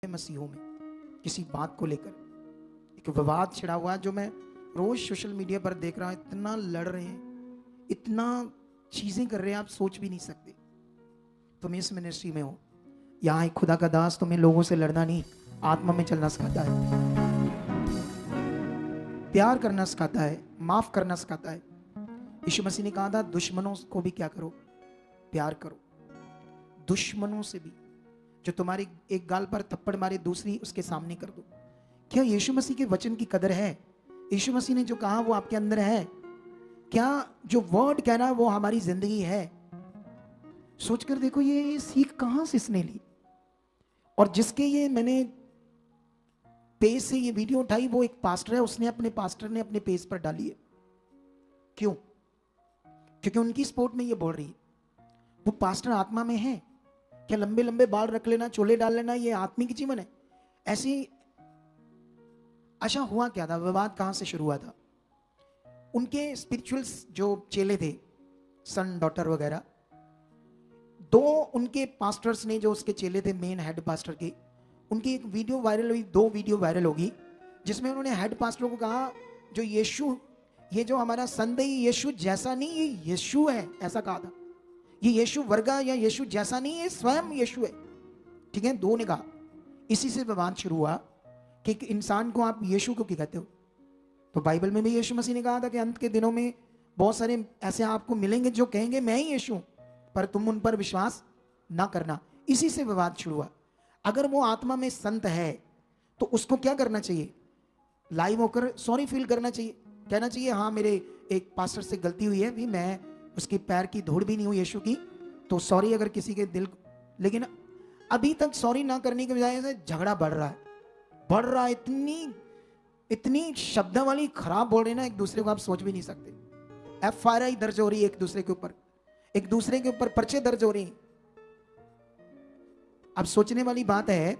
मसीहों में किसी बात को लेकर एक विवाद छिड़ा हुआ है, जो मैं रोज सोशल मीडिया पर देख रहा हूं। इतना लड़ रहे हैं, इतना चीजें कर रहे हैं, आप सोच भी नहीं सकते। तुम इस मिनिस्ट्री में हो, यहाँ एक खुदा का दास तुम्हें लोगों से लड़ना नहीं, आत्मा में चलना सिखाता है, प्यार करना सिखाता है, माफ करना सिखाता है। यीशु मसीह ने कहा था दुश्मनों को भी क्या करो, प्यार करो। दुश्मनों से भी, जो तुम्हारी एक गाल पर थप्पड़ मारे दूसरी उसके सामने कर दो। क्या यीशु मसीह के वचन की कदर है? यीशु मसीह ने जो कहा वो आपके अंदर है? क्या जो वर्ड कह रहा है वो हमारी जिंदगी है? सोचकर देखो, ये सीख कहां से इसने ली। और जिसके ये मैंने पेज से ये वीडियो उठाई, वो एक पास्टर है, उसने अपने पास्टर ने अपने पेज पर डाली है। क्यों? क्योंकि उनकी सपोर्ट में ये बोल रही है। वो पास्टर आत्मा में है क्या? लंबे लंबे बाल रख लेना, चोले डाल लेना, ये आत्मिक जीवन है? ऐसी अच्छा हुआ क्या था? विवाद कहां से शुरू हुआ था? उनके स्पिरिचुअल्स जो चेले थे, सन डॉटर वगैरह, दो उनके पास्टर्स ने, जो उसके चेले थे मेन हेड पास्टर के, उनकी एक वीडियो वायरल हुई, 2 वीडियो वायरल होगी, जिसमें उन्होंने हेड पास्टर को कहा जो यीशु, ये जो हमारा संत है, यीशु जैसा नहीं, ये यीशु है, ऐसा कहा था। ये यीशु वर्गा या यीशु जैसा नहीं है, स्वयं यीशु है। ठीक है, 2 ने कहा। इसी से विवाद शुरू हुआ कि इंसान को आप यीशु को क्या कहते हो? तो बाइबल में भी यीशु मसीह ने कहा था कि अंत के दिनों में बहुत सारे ऐसे आपको मिलेंगे जो कहेंगे मैं ही यीशु, पर तुम उन पर विश्वास ना करना। इसी से विवाद शुरू हुआ। अगर वो आत्मा में संत है तो उसको क्या करना चाहिए? लाइव होकर सॉरी फील करना चाहिए, कहना चाहिए हाँ मेरे एक पास्टर से गलती हुई है, भी मैं उसके पैर की धूड़ भी नहीं हुई यीशु की, तो सॉरी अगर किसी के दिल। लेकिन अभी तक सॉरी ना करने की बजाय से झगड़ा बढ़ रहा है, इतनी शब्दावली खराब बोल रहे ना एक दूसरे को, आप सोच भी नहीं सकते। FIR दर्ज हो रही है एक दूसरे के ऊपर पर्चे दर्ज हो रही हैं। अब सोचने वाली बात है,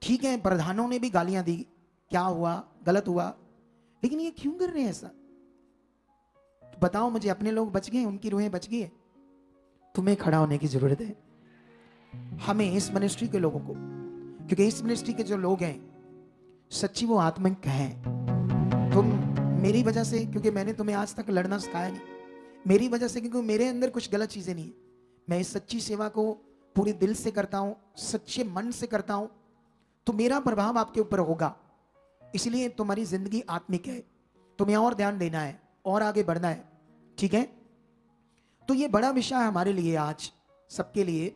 ठीक है प्रधानों ने भी गालियां दी, क्या हुआ, गलत हुआ, लेकिन ये क्यों कर रहे हैं ऐसा? तो बताओ मुझे, अपने लोग बच गए, उनकी रूहें बच गई है? तुम्हें खड़ा होने की जरूरत है, हमें, इस मिनिस्ट्री के लोगों को, क्योंकि इस मिनिस्ट्री के जो लोग हैं सच्ची वो आत्मिक हैं। तुम मेरी वजह से, क्योंकि मैंने तुम्हें आज तक लड़ना सिखाया नहीं, मेरी वजह से, क्योंकि मेरे अंदर कुछ गलत चीजें नहीं है, मैं इस सच्ची सेवा को पूरे दिल से करता हूं, सच्चे मन से करता हूं, तो मेरा प्रभाव आपके ऊपर होगा। इसलिए तुम्हारी जिंदगी आत्मिक है, तुम्हें और ध्यान देना है और आगे बढ़ना है। ठीक है, तो ये बड़ा विषय है हमारे लिए आज, सबके लिए,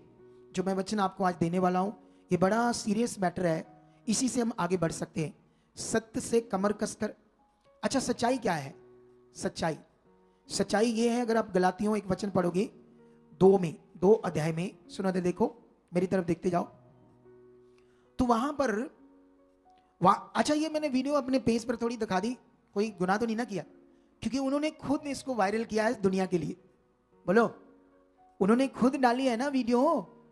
जो मैं वचन आपको आज देने वाला हूं। ये बड़ा सीरियस मैटर है, इसी से हम आगे बढ़ सकते हैं, सत्य से कमर कसकर। अच्छा, सच्चाई क्या है? सच्चाई ये है, अगर आप गलातियों एक वचन पढ़ोगे 2 अध्याय में, सुना दे, देखो मेरी तरफ देखते जाओ, तो वहां पर अच्छा, ये मैंने वीडियो अपने पेज पर थोड़ी दिखा दी, कोई गुनाह तो नहीं ना किया, क्योंकि उन्होंने खुद इसको वायरल किया है दुनिया के लिए। बोलो, उन्होंने खुद डाली है ना वीडियो,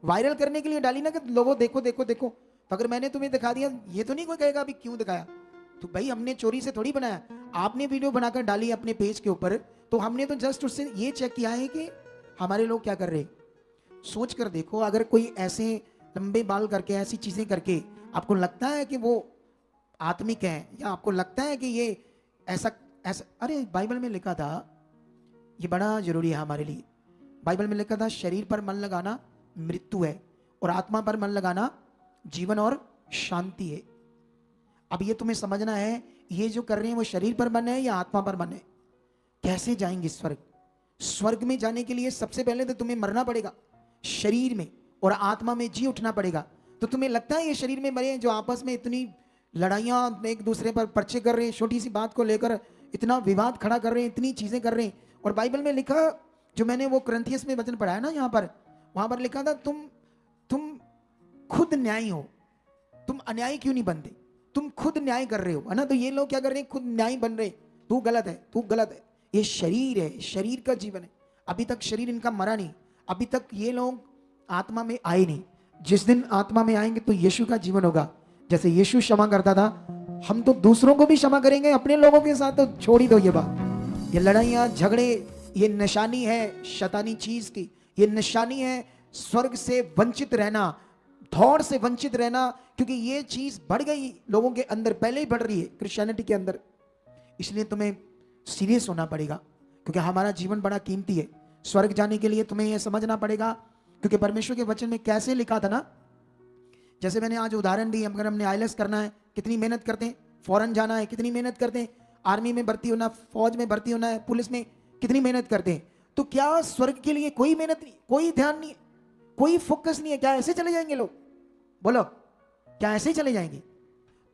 वायरल करने के लिए डाली ना, कि लोगों देखो देखो देखो। तो अगर मैंने तुम्हें दिखा दिया, ये तो नहीं कोई कहेगा अभी क्यों दिखाया। तो भाई हमने चोरी से थोड़ी बनाया, आपने वीडियो बनाकर डाली अपने पेज के ऊपर, तो हमने तो जस्ट उससे ये चेक किया है कि हमारे लोग क्या कर रहे हैं। सोच कर देखो, अगर कोई ऐसे लंबे बाल करके, ऐसी चीजें करके आपको लगता है कि वो आत्मिक है, या आपको लगता है कि ये ऐसा, अरे बाइबल में लिखा था, ये बड़ा जरूरी है हमारे लिए। बाइबल में लिखा था शरीर पर मन लगाना मृत्यु है, और आत्मा पर मन लगाना जीवन और शांति है। अब ये तुम्हें समझना है, ये जो कर रहे हैं वो शरीर पर मन है या आत्मा पर मन है? कैसे जाएंगे स्वर्ग में जाने के लिए सबसे पहले तो तुम्हें मरना पड़ेगा शरीर में, और आत्मा में जी उठना पड़ेगा। तो तुम्हें लगता है ये शरीर में मरे हैं जो आपस में इतनी लड़ाइयां एक दूसरे पर पर्चे कर रहे हैं, छोटी सी बात को लेकर इतना विवाद खड़ा कर रहे हैं, इतनी चीजें कर रहे हैं। और बाइबल में लिखा, जो मैंने वो कुरिन्थियस में वचन पढ़ाया ना, यहाँ पर, वहां पर लिखा था तुम खुद न्यायी हो, तुम अन्यायी क्यों नहीं बनते? तुम खुद न्याय कर रहे हो, है ना? तो ये लोग क्या कर रहे हैं? खुद न्याय बन रहे, तू गलत है। ये शरीर है, शरीर का जीवन है। अभी तक शरीर इनका मरा नहीं, अभी तक ये लोग आत्मा में आए नहीं। जिस दिन आत्मा में आएंगे तो यीशु का जीवन होगा। जैसे यीशु क्षमा करता था, हम तो दूसरों को भी क्षमा करेंगे, अपने लोगों के साथ तो छोड़ ही दो ये बात। ये लड़ाइयां झगड़े, ये निशानी है शैतानी चीज की, ये निशानी है स्वर्ग से वंचित रहना, थॉट से वंचित रहना, क्योंकि ये चीज बढ़ गई लोगों के अंदर, पहले ही बढ़ रही है क्रिश्चियनिटी के अंदर। इसलिए तुम्हें सीरियस होना पड़ेगा, क्योंकि हमारा जीवन बड़ा कीमती है। स्वर्ग जाने के लिए तुम्हें यह समझना पड़ेगा, क्योंकि परमेश्वर के वचन में कैसे लिखा था ना, जैसे मैंने आज उदाहरण दी, अगर हमने आईएलटीएस करना है कितनी मेहनत करते हैं, फॉरेन जाना है कितनी मेहनत करते हैं, आर्मी में भर्ती होना, फौज में भर्ती होना है, पुलिस में कितनी मेहनत करते हैं। तो क्या स्वर्ग के लिए कोई मेहनत नहीं, कोई ध्यान नहीं, कोई फोकस नहीं है? क्या ऐसे चले जाएंगे लोग? बोलो, क्या ऐसे ही चले जाएंगे?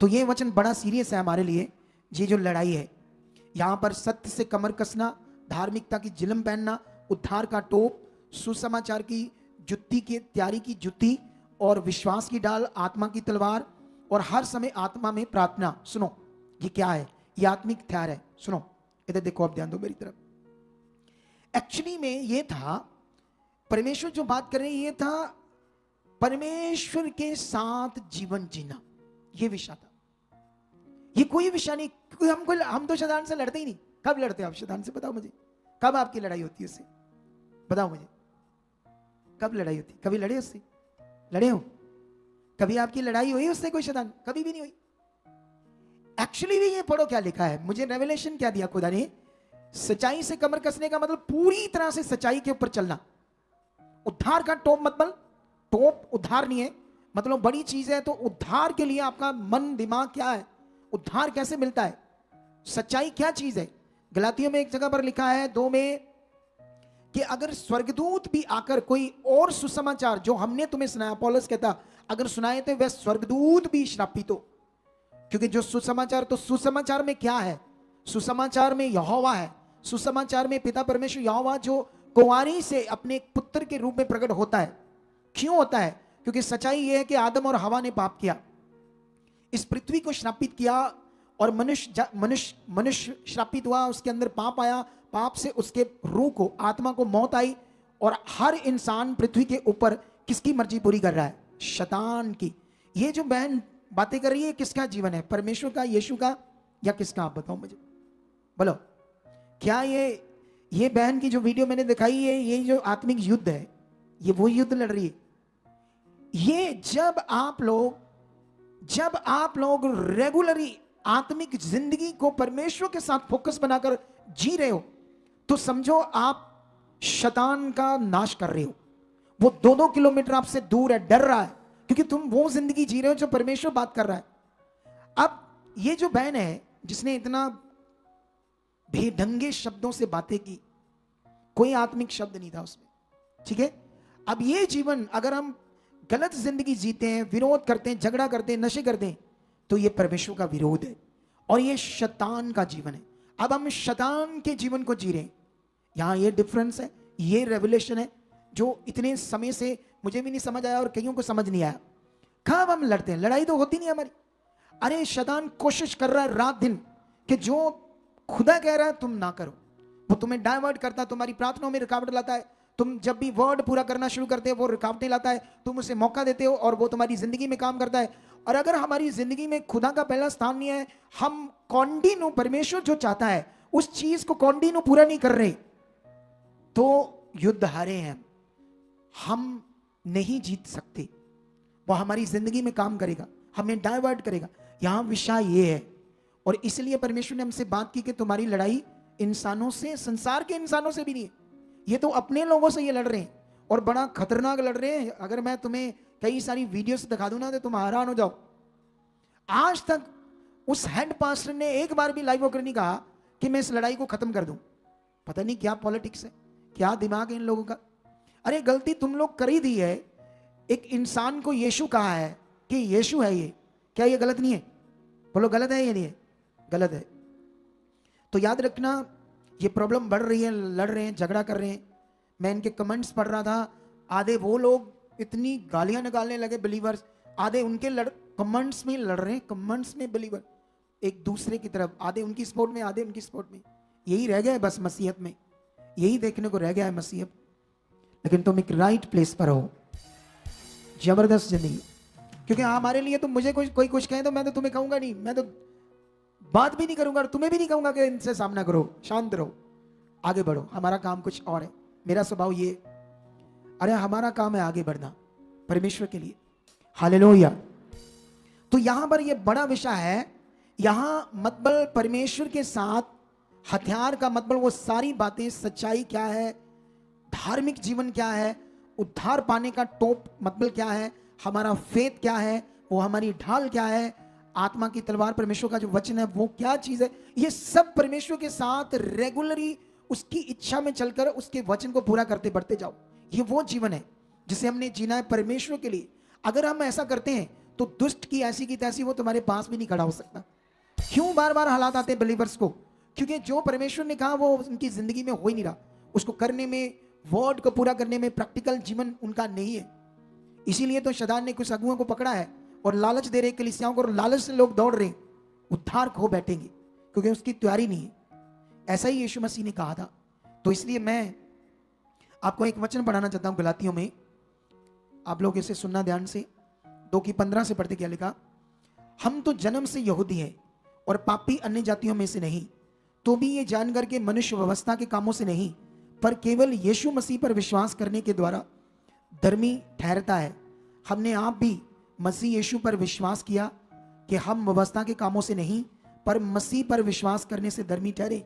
तो ये वचन बड़ा सीरियस है हमारे लिए। ये जो लड़ाई है, यहां पर सत्य से कमर कसना, धार्मिकता की जिलम पहनना, उद्धार का टोप, सुसमाचार की जुत्ती की तैयारी की जुत्ती, और विश्वास की डाल, आत्मा की तलवार, और हर समय आत्मा में प्रार्थना। सुनो, ये क्या है? ये आत्मिक हथियार है। सुनो, इधर देखो, अब ध्यान दो मेरी तरफ। एक्चुअली में ये था, परमेश्वर जो बात कर रहे हैं, ये था परमेश्वर के साथ जीवन जीना। ये विषय था, ये कोई विषय नहीं। क्योंकि हम तो शैतान से लड़ते ही नहीं। कब लड़ते हो आप शैतान से? बताओ मुझे, कब आपकी लड़ाई होती है उससे? बताओ मुझे, कब लड़ाई होती? कभी लड़े उससे? लड़े हो? कभी आपकी लड़ाई हुई उससे कोई शैतान? कभी भी नहीं हुई। एक्चुअली भी ये पढ़ो क्या लिखा है, मुझे रेवलेशन क्या दिया खुदा ने। सच्चाई से कमर कसने का मतलब पूरी तरह से सच्चाई के ऊपर चलना। उद्धार का टोप, मतलब टोप उद्धार नहीं है, मतलब बड़ी चीज है। तो उद्धार के लिए आपका मन दिमाग क्या है? उद्धार कैसे मिलता है? सच्चाई क्या चीज है? गलातियों में एक जगह पर लिखा है 2 में कि अगर स्वर्गदूत भी आकर कोई और सुसमाचार जो हमने तुम्हें सुनाया, पौलुस कहता, अगर सुनाए थे वह स्वर्गदूत भी श्रापित हो। क्योंकि जो सुसमाचार, तो सुसमाचार में क्या है? सुसमाचार में यहोवा है। सुसमाचार में पिता परमेश्वर यहोवा जो कुंवारी से अपने पुत्र के रूप में प्रकट होता है। क्यों होता है? क्योंकि सच्चाई यह है कि आदम और हवा ने पाप किया, इस पृथ्वी को श्रापित किया, और मनुष्य श्रापित हुआ, उसके अंदर पाप आया, पाप से उसके रूह को, आत्मा को मौत आई। और हर इंसान पृथ्वी के ऊपर किसकी मर्जी पूरी कर रहा है? शैतान की। ये जो बहन बातें कर रही है, किसका जीवन है? परमेश्वर का, यीशु का, या किसका? आप बताओ मुझे, बोलो। क्या ये बहन की जो वीडियो मैंने दिखाई है, ये जो आत्मिक युद्ध है, ये वो युद्ध लड़ रही है। ये जब आप लोग रेगुलरली आत्मिक जिंदगी को परमेश्वर के साथ फोकस बनाकर जी रहे हो, तो समझो आप शैतान का नाश कर रहे हो। वो 2-2 किलोमीटर आपसे दूर है, डर रहा है, क्योंकि तुम वो जिंदगी जी रहे हो जो परमेश्वर बात कर रहा है। अब ये जो बहन है जिसने इतना बेढंगे शब्दों से बातें की, कोई आत्मिक शब्द नहीं था उसमें, ठीक है। अब ये जीवन अगर हम गलत जिंदगी जीते हैं, विरोध करते हैं, झगड़ा करते हैं, नशे करते हैं, तो ये परमेश्वर का विरोध है और ये शैतान का जीवन है। अब हम शैतान के जीवन को जी रहे हैं। यहां ये डिफरेंस है, ये रेवलेशन है जो इतने समय से मुझे भी नहीं समझ आया और कईयों को समझ नहीं आया। कब हम लड़ते हैं, लड़ाई तो होती नहीं हमारी। अरे शैतान कोशिश कर रहा है रात दिन कि जो खुदा कह रहा है तुम ना करो, वो तुम्हें डाइवर्ट करता है, तुम्हारी प्रार्थनाओं में रुकावट लाता है। तुम जब भी वर्ड पूरा करना शुरू करते हो वो रुकावटें लाता है, तुम उसे मौका देते हो और वो तुम्हारी जिंदगी में काम करता है। और अगर हमारी जिंदगी में खुदा का पहला स्थान नहीं है, हम कॉन्टिन्यू परमेश्वर जो चाहता है उस चीज को कॉन्टिन्यू पूरा नहीं कर रहे, तो युद्ध हारे हैं, हम नहीं जीत सकते। वो हमारी जिंदगी में काम करेगा, हमें डाइवर्ट करेगा। यहां विषय ये है और इसलिए परमेश्वर ने हमसे बात की कि तुम्हारी लड़ाई इंसानों से, संसार के इंसानों से भी नहीं है, ये तो अपने लोगों से ये लड़ रहे हैं और बड़ा खतरनाक लड़ रहे हैं। अगर मैं तुम्हें कई सारी वीडियोस दिखा दूं ना तो तुम हैरान हो जाओ। आज तक उस हेड पास्टर ने एक बार भी लाइव होकर नहीं कहा कि मैं इस लड़ाई को खत्म कर दूं। पता नहीं क्या पॉलिटिक्स है, क्या दिमाग है इन लोगों का। अरे गलती तुम लोग कर ही दी है। एक इंसान को यीशु कहा है कि यीशु है ये, क्या ये गलत नहीं है? बोलो गलत है या नहीं है? गलत है। तो याद रखना ये प्रॉब्लम बढ़ रही है, लड़ रहे हैं, झगड़ा कर रहे हैं। मैं इनके कमेंट्स पढ़ रहा था, आधे वो लोग इतनी गालियां निकालने लगे बिलीवर्स, आधे उनके कमेंट्स में लड़ रहे हैं, कमेंट्स में बिलीवर एक दूसरे की तरफ, आधे उनकी सपोर्ट में, आधे उनकी सपोर्ट में। यही रह गया है बस मसीहत में, यही देखने को रह गया है मसीहत। लेकिन तुम एक राइट प्लेस पर हो, जबरदस्त जिंदगी। क्योंकि हमारे लिए तो मुझे कोई कुछ कहे तो मैं तो तुम्हें कहूंगा नहीं, मैं तो बात भी नहीं करूंगा और तुम्हें भी नहीं कहूंगा कि इनसे सामना करो, शांत रहो, आगे बढ़ो। हमारा काम कुछ और है, मेरा स्वभाव ये, अरे हमारा काम है आगे बढ़ना परमेश्वर के लिए। हालेलुया। तो यहां पर यह बड़ा विषय है। यहां मतलब परमेश्वर के साथ हथियार का मतलब वो सारी बातें, सच्चाई क्या है, धार्मिक जीवन क्या है, उद्धार पाने का टोप मतलब क्या है, हमारा फेथ क्या है, वो हमारी ढाल क्या है, आत्मा की तलवार परमेश्वर का जो वचन है वो क्या चीज है, ये सब परमेश्वर के साथ रेगुलरली उसकी इच्छा में चलकर उसके वचन को पूरा करते बढ़ते जाओ। ये वो जीवन है जिसे हमने जीना है परमेश्वर के लिए। अगर हम ऐसा करते हैं तो दुष्ट की ऐसी की तैसी वो तुम्हारे पास भी नहीं खड़ा हो सकता। क्यों बार बार हालात आते हैं बिलीवर्स को? क्योंकि जो परमेश्वर ने कहा वो उनकी जिंदगी में हो ही नहीं रहा, उसको करने में, वर्ड को पूरा करने में प्रैक्टिकल जीवन उनका नहीं है। इसीलिए तो शैतान ने कुछ अगुओं को पकड़ा है और लालच दे रहे कलीसियाओं को, और लालच से लोग दौड़ रहे, उद्धार खो बैठेंगे क्योंकि उसकी तैयारी नहीं है। ऐसा ही यीशु मसीह ने कहा था। तो इसलिए मैं आपको एक वचन पढ़ाना चाहता हूं गलातियों में, आप लोग इसे सुनना ध्यान से। 2:15 से पढ़ते क्या लिखा? हम तो जन्म से यहूदी हैं और पापी अन्य जातियों में से नहीं, तो भी ये जानकर के मनुष्य व्यवस्था के कामों से नहीं पर केवल यीशु मसीह पर विश्वास करने के द्वारा धर्मी ठहरता है। हमने आप भी मसीह यीशु पर विश्वास किया कि हम व्यवस्था के कामों से नहीं पर मसीह पर विश्वास करने से धर्मी ठहरे,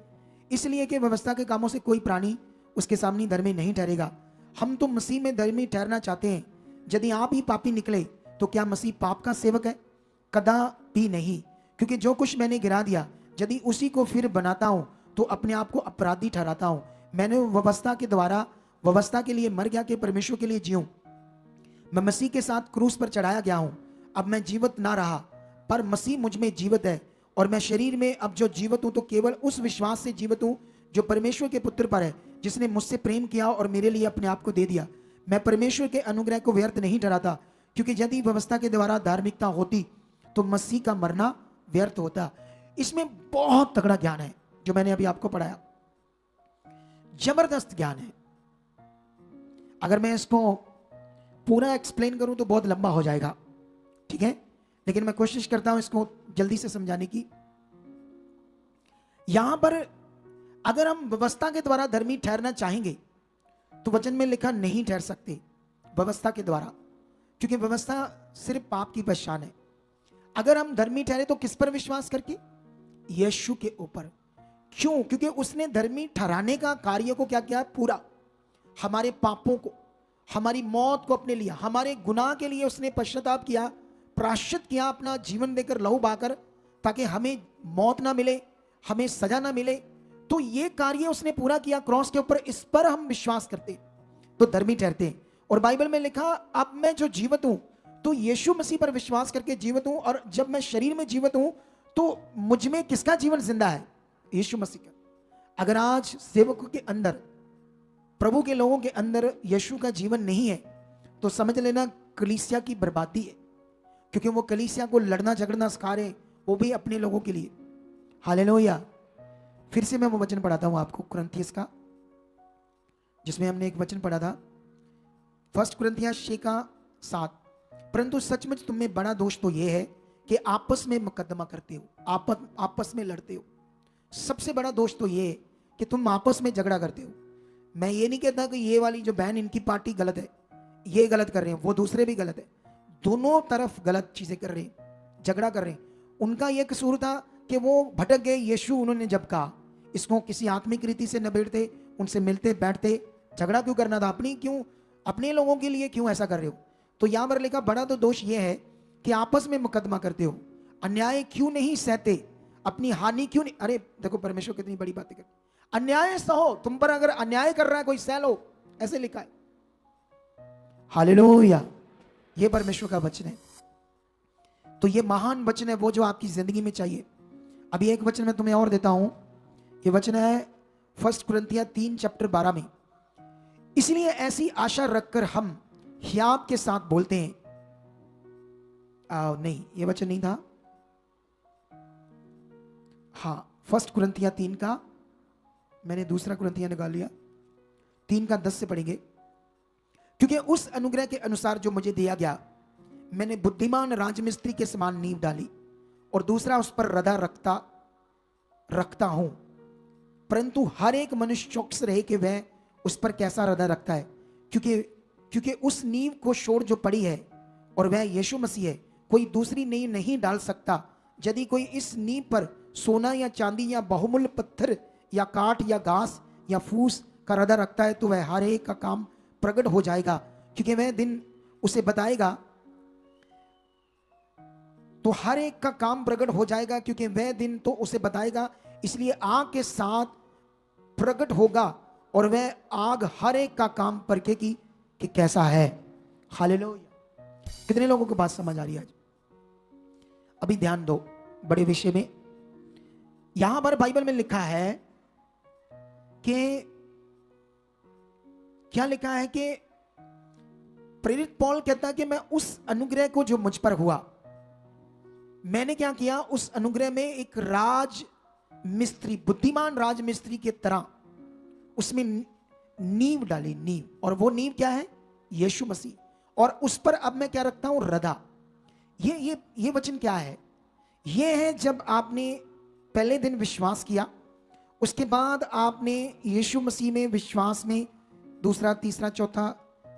इसलिए कि व्यवस्था के कामों से कोई प्राणी उसके सामने धर्मी नहीं ठहरेगा। हम तो मसीह में धर्मी ठहरना चाहते हैं। यदि आप ही पापी निकले तो क्या मसीह पाप का सेवक है? कदापि नहीं, क्योंकि जो कुछ मैंने गिरा दिया यदि उसी को फिर बनाता हूं तो अपने आप को अपराधी ठहराता हूं। मैंने व्यवस्था के द्वारा व्यवस्था के लिए मर गया कि परमेश्वर के लिए जीऊं। मैं मसीह के साथ क्रूस पर चढ़ाया गया हूं। अब मैं जीवित ना रहा पर मसीह मुझ में जीवित है, और मैं शरीर में अब जो जीवित हूं तो केवल उस विश्वास से जीवित हूं जो परमेश्वर के पुत्र पर है, जिसने मुझसे प्रेम किया और मेरे लिए अपने आप को दे दिया। मैं परमेश्वर के अनुग्रह को व्यर्थ नहीं ठहराता, क्योंकि यदि व्यवस्था के द्वारा धार्मिकता होती तो मसीह का मरना व्यर्थ होता। इसमें बहुत तगड़ा ज्ञान है जो मैंने अभी आपको पढ़ाया, जबरदस्त ज्ञान है। अगर मैं इसको पूरा एक्सप्लेन करूं तो बहुत लंबा हो जाएगा, ठीक है, लेकिन मैं कोशिश करता हूं इसको जल्दी से समझाने की। यहां पर अगर हम व्यवस्था के द्वारा धर्मी ठहरना चाहेंगे तो वचन में लिखा नहीं ठहर सकते व्यवस्था के द्वारा, क्योंकि व्यवस्था सिर्फ पाप की पहचान है। अगर हम धर्मी ठहरे तो किस पर विश्वास करके? यीशु के ऊपर। क्यों? क्योंकि उसने धर्मी ठहराने का कार्य को क्या किया? पूरा। हमारे पापों को, हमारी मौत को अपने लिया, हमारे गुनाह के लिए उसने पश्चाताप किया, प्रायश्चित किया, अपना जीवन देकर लहू बहाकर, ताकि हमें मौत ना मिले, हमें सजा ना मिले। तो ये कार्य उसने पूरा किया क्रॉस के ऊपर। इस पर हम विश्वास करते तो धर्मी ठहरते हैं। और बाइबल में लिखा अब मैं जो जीवित हूं तो यीशु मसीह पर विश्वास करके जीवित हूं, और जब मैं शरीर में जीवित हूं तो मुझ में किसका जीवन जिंदा है? यीशु मसीह का। अगर आज सेवकों के अंदर, प्रभु के लोगों के अंदर यीशु का जीवन नहीं है तो समझ लेना कलीसिया की बर्बादी है, क्योंकि वो कलीसिया को लड़ना झगड़ना सिखा रहे, वो भी अपने लोगों के लिए। हालेलुया। फिर से मैं वो वचन पढ़ाता हूं आपको कुरिन्थियस का, जिसमें हमने एक वचन पढ़ा था 1 कुरिन्थियस 6:7। परंतु सचमुच तुम में बड़ा दोष तो यह है कि आपस में मुकदमा करते हो, आपस में लड़ते हो। सबसे बड़ा दोष तो यह है कि तुम आपस में झगड़ा करते हो। मैं ये नहीं कहता कि ये वाली जो बहन इनकी पार्टी गलत है, ये गलत कर रहे हैं, वो दूसरे भी गलत है, दोनों तरफ गलत चीजें कर रहे हैं, झगड़ा कर रहे हैं। उनका यह कसूर था कि वो भटक गए। यीशु उन्होंने जब कहा इसको किसी आत्मिक रीति से निबेड़ते, उनसे मिलते बैठते, झगड़ा क्यों करना था? अपने लोगों के लिए क्यों ऐसा कर रहे हो? तो यहां पर लिखा बड़ा तो दोष यह है कि आपस में मुकदमा करते हो, अन्याय क्यों नहीं सहते, अपनी हानि क्यों नहीं। अरे देखो परमेश्वर कितनी बड़ी बातें कर, अन्याय सहो, तुम पर अगर अन्याय कर रहा है कोई सह लो, ऐसे लिखा है। हालेलुया। ये परमेश्वर का वचन है। तो ये महान वचन है वो जो आपकी जिंदगी में चाहिए। अभी एक वचन मैं तुम्हें और देता हूं, ये वचन है 1 कुरिन्थियस 3:12 में। इसलिए ऐसी आशा रखकर हम हियाव के साथ बोलते हैं। नहीं, ये वचन नहीं था। हाँ, 1 कुरिन्थियस 3 का, मैंने दूसरा कुरिन्थियस निकाल लिया, 3:10 से पढ़ेंगे। क्योंकि उस अनुग्रह के अनुसार जो मुझे दिया गया, मैंने बुद्धिमान राजमिस्त्री के समान नींव डाली और दूसरा उस पर रदा रखता हूं। परंतु हर एक मनुष्य चौकस रहे कि वह उस पर कैसा रदा रखता है, क्योंकि उस नींव को छोड़ जो पड़ी है और वह यीशु मसीह है। कोई दूसरी नींव नहीं डाल सकता। यदि कोई इस नींव पर सोना या चांदी या बहुमूल्य पत्थर या काठ या घास या फूस का रदा रखता है तो वह हर एक का काम प्रकट हो जाएगा, क्योंकि वह दिन उसे बताएगा। तो हर एक का काम प्रकट हो जाएगा क्योंकि वह दिन तो उसे बताएगा, इसलिए आग के साथ प्रकट होगा और वह आग हर एक का काम परखेगी कि कैसा है। हालेलुया। कितने लोगों को बात समझ आ रही है आज? अभी ध्यान दो बड़े विषय में। यहां पर बाइबल में लिखा है कि क्या लिखा है कि प्रेरित पौल कहता है कि मैं उस अनुग्रह को जो मुझ पर हुआ, मैंने क्या किया, उस अनुग्रह में एक राज मिस्त्री, बुद्धिमान राज मिस्त्री की तरह उसमें नींव डाली, नींव। और वो नींव क्या है? यीशु मसीह। और उस पर अब मैं क्या रखता हूं? रदा। ये वचन क्या है? ये है जब आपने पहले दिन विश्वास किया, उसके बाद आपने यीशु मसीह में विश्वास में दूसरा, तीसरा, चौथा,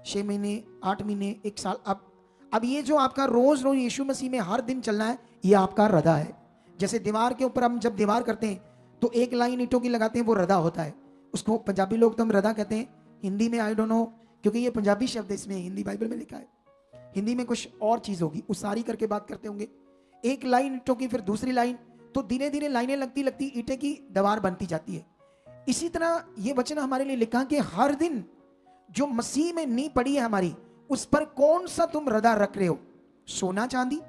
6 महीने, 8 महीने, 1 साल, अब ये जो आपका रोज रोज यीशु मसीह में हर दिन चलना है, ये आपका रदा है। जैसे दीवार के ऊपर हम जब दीवार करते हैं तो एक लाइन ईंटों की लगाते हैं, वो रदा होता है। उसको पंजाबी लोग तो हम रदा कहते हैं, हिंदी में आई डोंट नो, क्योंकि ये पंजाबी शब्द है, इसमें हिंदी बाइबल में लिखा है। हिंदी में कुछ और चीज होगी, उसारी करके बात करते होंगे। एक लाइन ईंटों की, फिर दूसरी लाइन, तो धीरे धीरे लाइनें लगती लगती ईंटें की दीवार बनती जाती है। इसी तरह ये वचन हमारे लिए लिखा कि हर दिन जो मसीह में नींव पड़ी है हमारी, उस पर कौन सा तुम रदा रख रहे हो? सोना चांदी,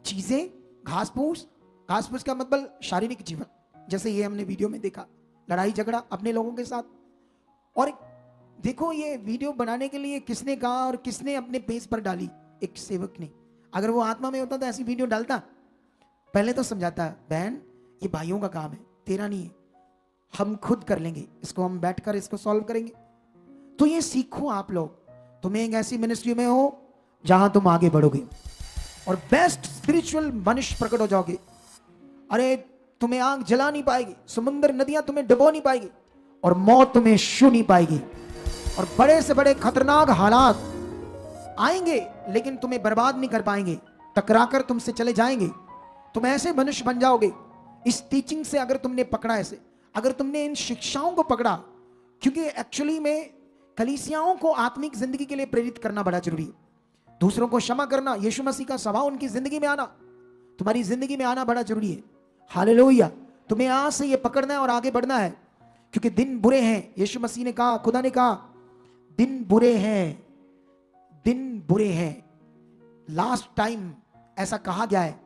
चीजें, घास फूस। घास फूस का मतलब शारीरिक जीवन, जैसे ये हमने वीडियो में देखा, लड़ाई झगड़ा अपने लोगों के साथ। और देखो ये वीडियो बनाने के लिए किसने कहा और किसने अपने पेज पर डाली? एक सेवक ने। अगर वो आत्मा में होता तो ऐसी वीडियो डालता? पहले तो समझाता, बहन ये भाइयों का काम है, तेरा नहीं है, हम खुद कर लेंगे इसको, हम बैठकर इसको सॉल्व करेंगे। तो ये सीखो आप लोग। तुम्हें एक ऐसी मिनिस्ट्री में हो जहां तुम आगे बढ़ोगे और बेस्ट स्पिरिचुअल मनुष्य प्रकट हो जाओगे। अरे तुम्हें आग जला नहीं पाएगी, समुद्र नदियां तुम्हें डुबो नहीं पाएगी और मौत तुम्हें छू नहीं पाएगी। और बड़े से बड़े खतरनाक हालात आएंगे लेकिन तुम्हें बर्बाद नहीं कर पाएंगे, टकराकर तुमसे चले जाएंगे। तुम ऐसे मनुष्य बन जाओगे इस टीचिंग से, अगर तुमने पकड़ा ऐसे, अगर तुमने इन शिक्षाओं को पकड़ा। क्योंकि एक्चुअली में कलीसियाओं को आत्मिक जिंदगी के लिए प्रेरित करना बड़ा जरूरी है। दूसरों को क्षमा करना, यीशु मसीह का स्वभाव उनकी जिंदगी में आना, तुम्हारी जिंदगी में आना बड़ा जरूरी है। हालेलुया। तुम्हें आज से ये पकड़ना है और आगे बढ़ना है, क्योंकि दिन बुरे हैं। यीशु मसीह ने कहा, खुदा ने कहा, दिन बुरे हैं, दिन बुरे हैं। लास्ट टाइम ऐसा कहा गया है।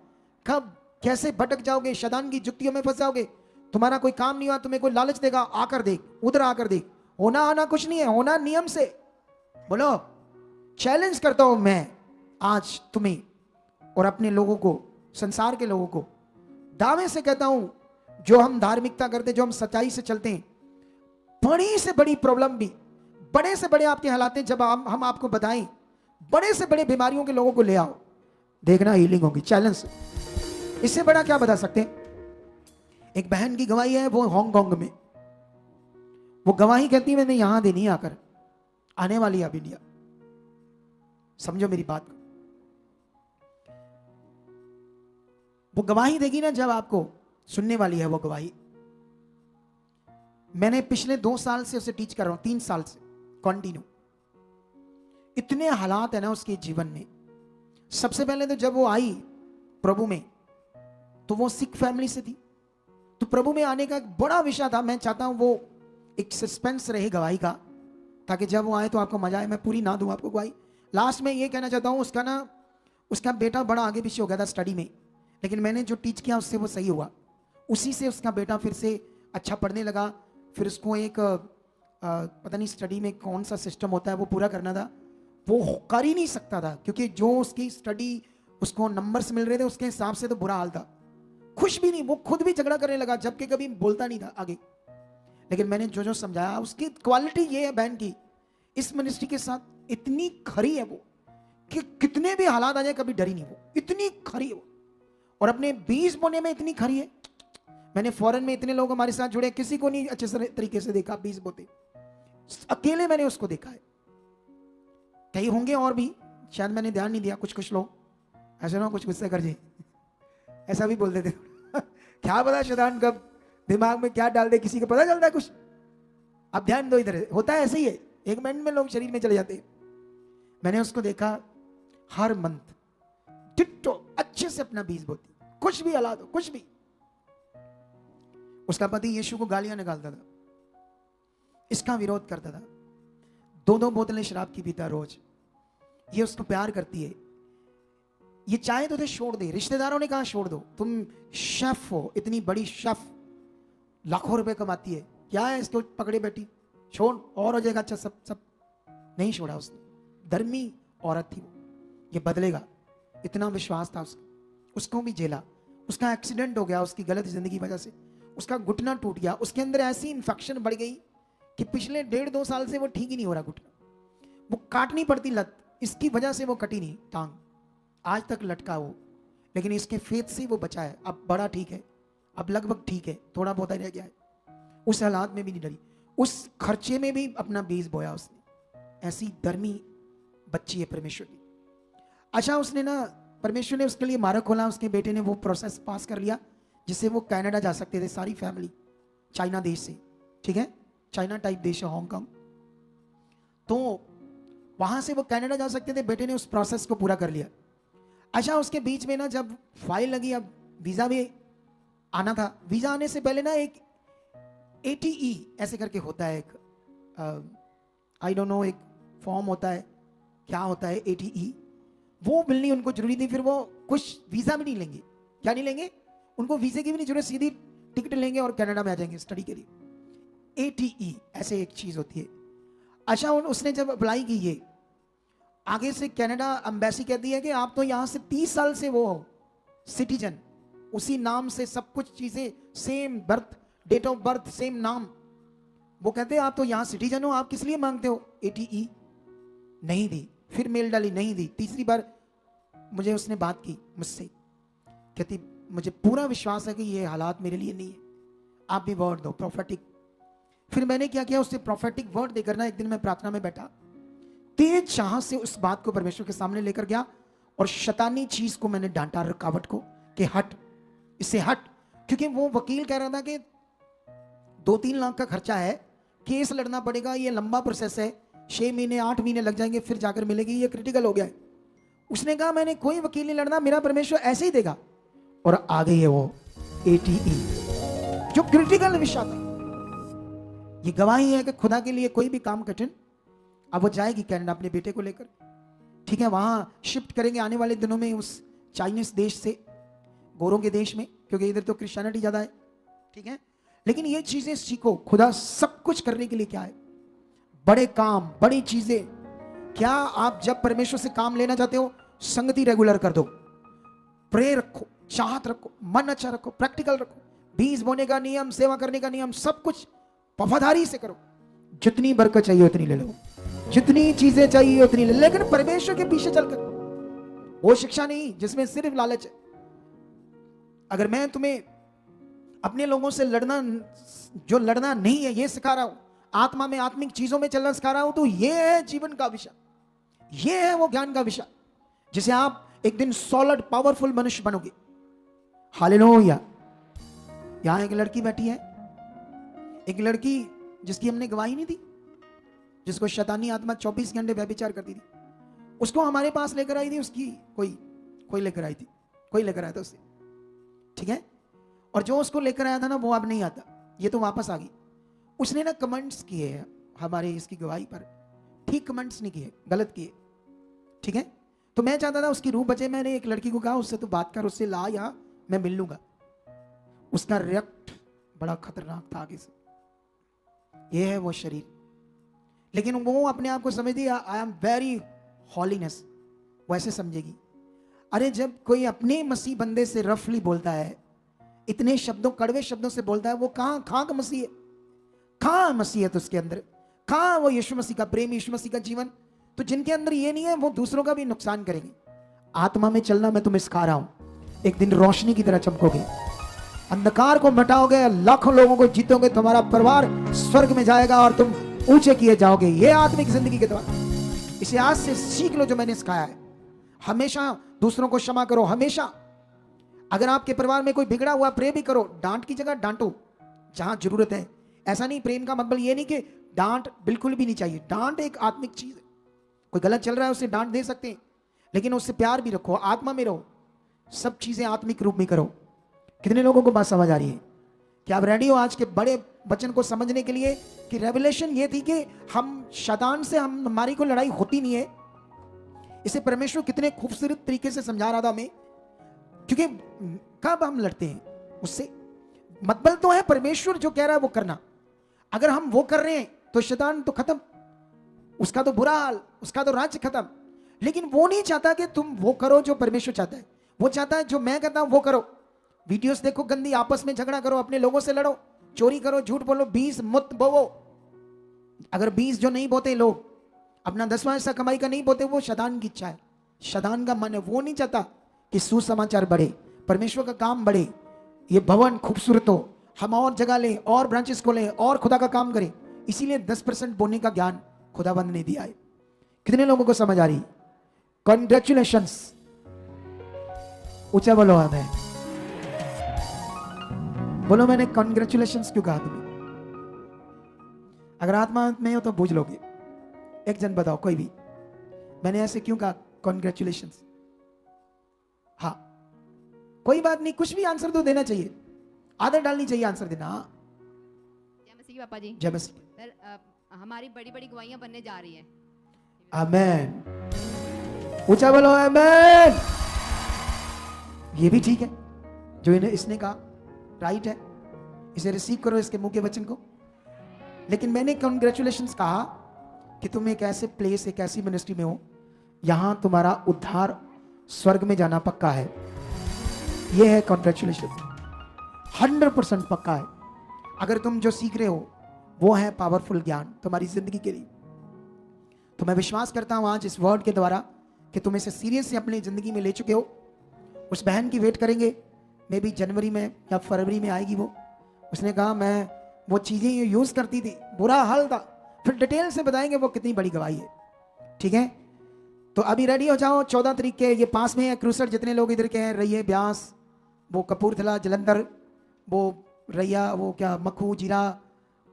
कब, कैसे भटक जाओगे, शैतान की जुक्तियों में फंस जाओगे। तुम्हारा कोई काम नहीं हुआ, तुम्हें कोई लालच देगा, आकर देख, उधर आकर देख। होना आना कुछ नहीं है, होना नियम से। बोलो, चैलेंज करता हूं मैं आज तुम्हें और अपने लोगों को, संसार के लोगों को, दावे से कहता हूं, जो हम धार्मिकता करते, जो हम सच्चाई से चलते हैं, बड़ी से बड़ी प्रॉब्लम भी, बड़े से बड़े आपके हालात हैं, जब हम आपको बताएं, बड़े से बड़े बीमारियों के लोगों को ले आओ, देखना हीलिंग होगी। चैलेंज, इससे बड़ा क्या बता सकते हैं? एक बहन की गवाही है, वो हांगकांग में, वो गवाही कहती है मैंने यहां देनी आकर, आने वाली है अब इंडिया। समझो मेरी बात को। वो गवाही देगी ना, जब आपको सुनने वाली है वो गवाही। मैंने पिछले 2 साल से उसे टीच कर रहा हूं, 3 साल से कंटिन्यू। इतने हालात है ना उसके जीवन में। सबसे पहले तो जब वो आई प्रभु में, तो वो सिख फैमिली से थी। तो प्रभु में आने का एक बड़ा विषय था। मैं चाहता हूं वो एक सस्पेंस रहे गवाही का, ताकि जब वो आए तो आपको मजा आए। मैं पूरी ना दूं आपको गवाही। लास्ट में ये कहना चाहता हूं, उसका बेटा बड़ा आगे पीछे हो गया था स्टडी में, लेकिन मैंने जो टीच किया उससे वो सही हुआ। उसी से उसका बेटा फिर से अच्छा पढ़ने लगा। फिर उसको एक पता नहीं स्टडी में कौन सा सिस्टम होता है वो पूरा करना था, वो कर ही नहीं सकता था, क्योंकि जो उसकी स्टडी, उसको नंबर्स मिल रहे थे उसके हिसाब से तो बुरा हाल था। खुश भी नहीं, वो खुद भी झगड़ा करने लगा, जबकि कभी बोलता नहीं था आगे। लेकिन मैंने जो जो समझाया, उसकी क्वालिटी ये है बहन की, इस मिनिस्ट्री के साथ इतनी खरी है वो कि कितने भी हालात आ जाए कभी डरी नहीं। वो इतनी खरी है वो, और अपने 20 बोने में इतनी खरी है। मैंने फॉरेन में इतने लोग हमारे साथ जुड़े, किसी को नहीं अच्छे तरीके से देखा 20 बोते, अकेले मैंने उसको देखा है। कई होंगे और भी, शायद मैंने ध्यान नहीं दिया, कुछ लोग, ऐसा ना कुछ गुस्सा कर जाए, ऐसा भी बोल देते क्या पता शैतान कब दिमाग में क्या डाल दे, किसी को पता चलता है कुछ। अब ध्यान दो, इधर होता है ऐसे ही है, एक मिनट में लोग शरीर में चले जाते हैं। मैंने उसको देखा हर मंथ डिट्टो अच्छे से अपना बीज बोती, कुछ भी हला दो, कुछ भी। उसका पति यीशु को गालियां निकालता था, इसका विरोध करता था, 2-2 बोतलें शराब की पीता रोज। ये उसको प्यार करती है, ये चाहे तो छोड़ दे। रिश्तेदारों ने कहा छोड़ दो, तुम शेफ हो, इतनी बड़ी शेफ, लाखों रुपए कमाती है, क्या है इसको पकड़े बैठी, छोड़ और हो जाएगा अच्छा सब सब। नहीं छोड़ा उसने, धर्मी औरत थी वो, ये बदलेगा, इतना विश्वास था उसका। उसको भी झेला, उसका एक्सीडेंट हो गया उसकी गलत जिंदगी वजह से, उसका घुटना टूट गया, उसके अंदर ऐसी इंफेक्शन बढ़ गई कि पिछले 1.5-2 साल से वो ठीक ही नहीं हो रहा घुटना, वो काटनी पड़ती लत, इसकी वजह से वो कटी नहीं टांग, आज तक लटका वो, लेकिन इसके फेथ से वो बचा है। अब बड़ा ठीक है, अब लगभग ठीक है, थोड़ा बहुत रह गया है। उस हालात में भी नहीं डरी, उस खर्चे में भी अपना बीज बोया उसने। ऐसी धर्मी बच्ची है परमेश्वर की। अच्छा, उसने ना, परमेश्वर ने उसके लिए मार्ग खोला, उसके बेटे ने वो प्रोसेस पास कर लिया जिससे वो कनाडा जा सकते थे, सारी फैमिली, चाइना देश से, ठीक है, चाइना टाइप देश है हांगकांग, तो वहां से वो कनाडा जा सकते थे। बेटे ने उस प्रोसेस को पूरा कर लिया। अच्छा, उसके बीच में ना जब फाइल लगी, अब वीजा भी आना था, वीजा आने से पहले ना एक ATE ऐसे करके होता है, एक आई डोंट नो, एक फॉर्म होता है, क्या होता है ATE, वो मिलनी उनको जरूरी थी। फिर वो कुछ वीजा भी नहीं लेंगे, क्या नहीं लेंगे, उनको वीजे की भी नहीं जरूरत, सीधी टिकट लेंगे और कनाडा में आ जाएंगे स्टडी के लिए। ATE ऐसे एक चीज होती है। अच्छा, उसने जब अप्लाई की, ये आगे से कनाडा एम्बेसी कहती है कि आप तो यहाँ से 30 साल से वो हो सिटीजन, उसी नाम से सब कुछ चीजें same, birth date of birth same नाम, वो कहते हैं आप तो यहाँ सिटीजन हो, आप किस लिए मांगते हो ATE। नहीं दी, फिर मेल डाली, नहीं दी, तीसरी बार मुझे उसने बात की मुझसे, कहती मुझे पूरा विश्वास है कि ये हालात मेरे लिए नहीं है, आप भी वर्ड दो प्रोफेटिक। फिर मैंने क्या किया, उससे प्रोफेटिक वर्ड देकर ना एक दिन मैं प्रार्थना में बैठा, तेज चाह से उस बात को परमेश्वर के सामने लेकर गया और शैतानी चीज को मैंने डांटा, रुकावट को, कि हट, इससे हट। क्योंकि वो वकील कह रहा था कि 2-3 लाख का खर्चा है, केस लड़ना पड़ेगा, ये लंबा प्रोसेस है, 6 महीने 8 महीने लग जाएंगे, फिर जाकर मिलेगी, ये क्रिटिकल हो गया है। उसने कहा मैंने कोई वकील नहीं लड़ना, मेरा परमेश्वर ऐसे ही देगा। और आ गई है वो ATE, जो क्रिटिकल विषय था। ये गवाही है कि खुदा के लिए कोई भी काम कठिन। अब वो जाएगी कनाडा अपने बेटे को लेकर, ठीक है, वहां शिफ्ट करेंगे आने वाले दिनों में उस चाइनीज देश से गोरों के देश में, क्योंकि इधर तो क्रिश्चियनिटी ज्यादा है, ठीक है। लेकिन ये चीजें सीखो, खुदा सब कुछ करने के लिए क्या है, बड़े काम, बड़ी चीजें। क्या आप जब परमेश्वर से काम लेना चाहते हो, संगति रेगुलर कर दो, प्रे रखो, चाहत रखो, मन अच्छा रखो, प्रैक्टिकल रखो, बीज बोने का नियम, सेवा करने का नियम, सब कुछ वफादारी से करो। जितनी बरकत चाहिए उतनी ले लो, जितनी चीजें चाहिए उतनी ले, लेकिन परमेश्वर के पीछे चलकर। वो शिक्षा नहीं जिसमें सिर्फ लालच है। अगर मैं तुम्हें अपने लोगों से लड़ना, जो लड़ना नहीं है, ये सिखा रहा हूं, आत्मा में, आत्मिक चीजों में चलना सिखा रहा हूं, तो ये है जीवन का विषय, ये है वो ज्ञान का विषय जिसे आप एक दिन सॉलिड पावरफुल मनुष्य बनोगे। हालेलुया। यहां एक लड़की बैठी है, एक लड़की जिसकी हमने गवाही नहीं दी, जिसको शैतानी आत्मा 24 घंटे व्यभिचार करती थी, उसको हमारे पास लेकर आई थी, उसकी कोई लेकर आई थी, कोई लेकर आया था उससे, ठीक है। और जो उसको लेकर आया था ना, वो अब नहीं आता, ये तो वापस आ गई। उसने ना कमेंट्स किए हैं हमारे इसकी गवाही पर, ठीक कमेंट्स नहीं किए, गलत किए, ठीक है। तो मैं चाहता था उसकी रूह बचे। मैंने एक लड़की को कहा उससे तो बात कर, उससे ला, यहां मैं मिल लूंगा। उसका रिएक्ट बड़ा खतरनाक था आगे से। ये है वो शरीर, लेकिन वो अपने आप को समझती आई एम वेरी हॉलीनेस, वो ऐसे समझेगी। अरे जब कोई अपने मसीह बंदे से रफली बोलता है, इतने शब्दों, कड़वे शब्दों से बोलता है, वो कहां का मसीह है, कहां मसीहत उसके अंदर, कहां वो यीशु मसीह का प्रेम, यीशु मसीह का जीवन। तो जिनके अंदर ये नहीं है, वो दूसरों का भी नुकसान करेंगे। आत्मा में चलना मैं तुम्हें सिखा रहा हूं, एक दिन रोशनी की तरह चमकोगे, अंधकार को मिटाओगे, लाखों लोगों को जीतोगे, तुम्हारा परिवार स्वर्ग में जाएगा और तुम ऊंचे किए जाओगे। ये आत्मिक जिंदगी के द्वारा। इसे आज से सीख लो जो मैंने सिखाया है। हमेशा दूसरों को क्षमा करो हमेशा। अगर आपके परिवार में कोई बिगड़ा हुआ, प्रे भी करो, डांट की जगह डांटो जहां जरूरत है। ऐसा नहीं, प्रेम का मतलब ये नहीं कि डांट बिल्कुल भी नहीं चाहिए। डांट एक आत्मिक चीज है। कोई गलत चल रहा है उसे डांट दे सकते हैं, लेकिन उससे प्यार भी रखो, आत्मा में रहो, सब चीजें आत्मिक रूप में करो। कितने लोगों को बात समझ आ रही है? क्या आप रेडी हो आज के बड़े वचन को समझने के लिए? कि रेवलेशन ये थी कि हम शैतान से हमारी कोई लड़ाई होती नहीं है। इसे परमेश्वर कितने खूबसूरत तरीके से समझा रहा था हमें। क्योंकि कब हम लड़ते हैं उससे, मतलब तो है परमेश्वर जो कह रहा है वो करना। अगर हम वो कर रहे हैं तो शैतान तो खत्म, उसका तो बुरा हाल, उसका तो राज्य खत्म। लेकिन वो नहीं चाहता कि तुम वो करो जो परमेश्वर चाहता है। वो चाहता है जो मैं कहता हूं वो करो। वीडियोस देखो गंदी, आपस में झगड़ा करो, अपने लोगों से लड़ो, चोरी करो, झूठ बोलो, बीज मत बोवो। अगर बीज जो नहीं बोते लोग, अपना 10वां हिस्सा कमाई का नहीं बोते, वो शैतान की इच्छा है, शैतान का मन है। वो नहीं चाहता कि सुसमाचार बढ़े, परमेश्वर का काम बढ़े, ये भवन खूबसूरत हो, हम और जगह लें, और ब्रांचेस खोलें, और खुदा का काम करें। इसीलिए 10% बोलने का ज्ञान खुदाबंद ने दिया है। कितने लोगों को समझ आ रही? कॉन्ग्रेचुलेशंस, ऊंचा बोलो हमें। बोलो मैंने कॉन्ग्रेचुलेशंस क्यों कहा तुम्हें? अगर आत्मा में हो तो बूझ लोगे। एक जन बताओ, कोई भी, मैंने ऐसे क्यों कहा कॉन्ग्रेचुलेशंस? हाँ, कोई बात नहीं, कुछ भी आंसर तो देना चाहिए, आदत डालनी चाहिए आंसर देना। जय मसीह पापा जी। जय मसीह। सर, हमारी बड़ी बड़ी गवाहियां बनने जा रही हैं। आमेन, ऊंचा बोलो आमेन। ये भी ठीक है जो इसने कहा, राइट है, इसे रिसीव करो, इसके मुंह के वचन को। लेकिन मैंने कॉन्ग्रेचुलेशंस कहा कि तुम एक ऐसे प्लेस, एक ऐसी मिनिस्ट्री में हो, यहां तुम्हारा उद्धार स्वर्ग में जाना पक्का है। यह है कॉन्ग्रेचुलेशन, 100% पक्का है। अगर तुम जो सीख रहे हो वो है पावरफुल ज्ञान तुम्हारी जिंदगी के लिए, तो मैं विश्वास करता हूं आज इस वर्ड के द्वारा कि तुम इसे सीरियस से अपनी जिंदगी में ले चुके हो। उस बहन की वेट करेंगे, मे बी जनवरी में या फरवरी में आएगी वो। उसने कहा मैं वो चीजें यूज करती थी, बुरा हाल था। फिर डिटेल से बताएंगे वो कितनी बड़ी गवाही है, ठीक है? तो अभी रेडी हो जाओ। 14 तारीख के ये पास में है क्रूसर। जितने लोग इधर के हैं, रैये, ब्यास, वो कपूरथला, जलंधर, वो रैया, वो क्या मखू, जीरा,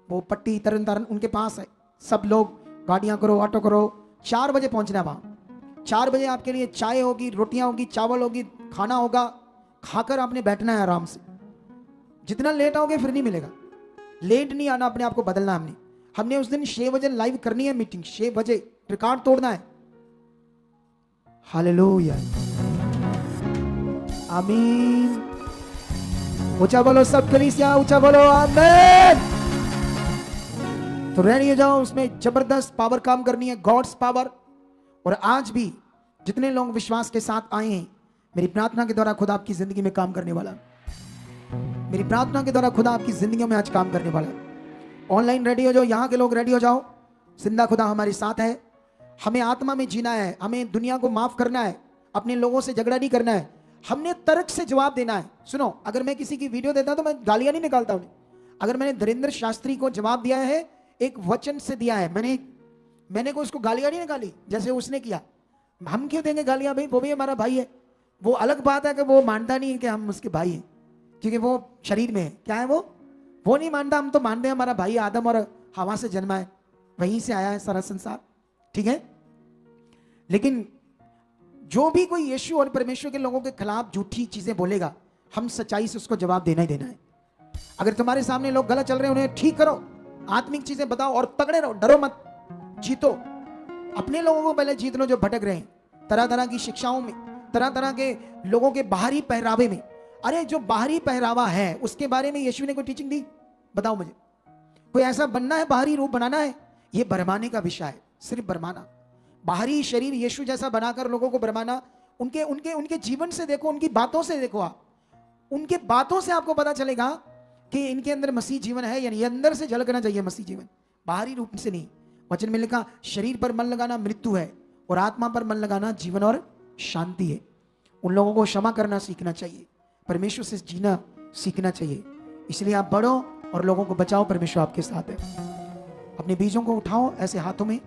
वो पट्टी, तरन तारण, उनके पास है। सब लोग गाड़ियां करो, ऑटो करो, 4 बजे पहुंचना है वहां। 4 बजे आपके लिए चाय होगी, रोटियां होगी, चावल होगी, खाना होगा, खाकर आपने बैठना है आराम से। जितना लेट आओगे फिर नहीं मिलेगा। लेट नहीं आना, अपने आप को बदलना। हमने उस दिन 6 बजे लाइव करनी है मीटिंग, 6 बजे रिकॉर्ड तोड़ना है। हालेलुया, आमीन। ऊंचा बोलो सब कलीसिया, ऊंचा बोलो आमीन। तो रेडी हो जाओ, उसमें जबरदस्त पावर काम करनी है, गॉड्स पावर। और आज भी जितने लोग विश्वास के साथ आए हैं, मेरी प्रार्थना के द्वारा खुदा आपकी जिंदगी में काम करने वाला। मेरी प्रार्थना के द्वारा खुदा आपकी जिंदगी में आज काम करने वाला। ऑनलाइन रेडी हो जाओ, यहाँ के लोग रेडी हो जाओ। जिंदा खुदा हमारे साथ है। हमें आत्मा में जीना है, हमें दुनिया को माफ करना है, अपने लोगों से झगड़ा नहीं करना है, हमने तर्क से जवाब देना है। सुनो, अगर मैं किसी की वीडियो देता तो मैं गालियां नहीं निकालता उन्हें। अगर मैंने धीरेन्द्र शास्त्री को जवाब दिया है, एक वचन से दिया है, मैंने को उसको गालियां नहीं निकाली जैसे उसने किया। हम क्यों देंगे गालियां? भाई वो भी हमारा भाई है। वो अलग बात है कि वो मानता नहीं है कि हम उसके भाई हैं, क्योंकि वो शरीर में है। क्या है वो नहीं मानता। हम तो मानते हैं हमारा भाई आदम और हवा से जन्मा है, वहीं से आया है सारा संसार, ठीक है? लेकिन जो भी कोई यीशु और परमेश्वर के लोगों के खिलाफ झूठी चीजें बोलेगा, हम सच्चाई से उसको जवाब देना ही देना है। अगर तुम्हारे सामने लोग गलत चल रहे हैं, उन्हें ठीक करो, आत्मिक चीजें बताओ और तगड़े रहो, डरो मत, जीतो। अपने लोगों को पहले जीत लो जो भटक रहे हैं तरह तरह की शिक्षाओं में, तरह तरह के लोगों के बाहरी पहरावे में। अरे जो बाहरी पहरावा है उसके बारे में यीशु ने कोई टीचिंग दी? बताओ मुझे। कोई ऐसा बनना है, बाहरी रूप बनाना है? ये भरमाने का विषय है, सिर्फ भरमाना। बाहरी शरीर यीशु जैसा बनाकर लोगों को भरमाना। उनके उनके उनके जीवन से देखो, उनकी बातों से देखो। आप उनके बातों से आपको पता चलेगा कि इनके अंदर मसीह जीवन है, यानी अंदर से झलकना चाहिए मसीह जीवन, बाहरी रूप से नहीं। वचन में लिखा, शरीर पर मन लगाना मृत्यु है और आत्मा पर मन लगाना जीवन और शांति है। उन लोगों को क्षमा करना सीखना चाहिए, परमेश्वर से जीना सीखना चाहिए। इसलिए आप बढ़ो और लोगों को बचाओ, परमेश्वर आपके साथ है। अपने बीजों को उठाओ ऐसे हाथों में,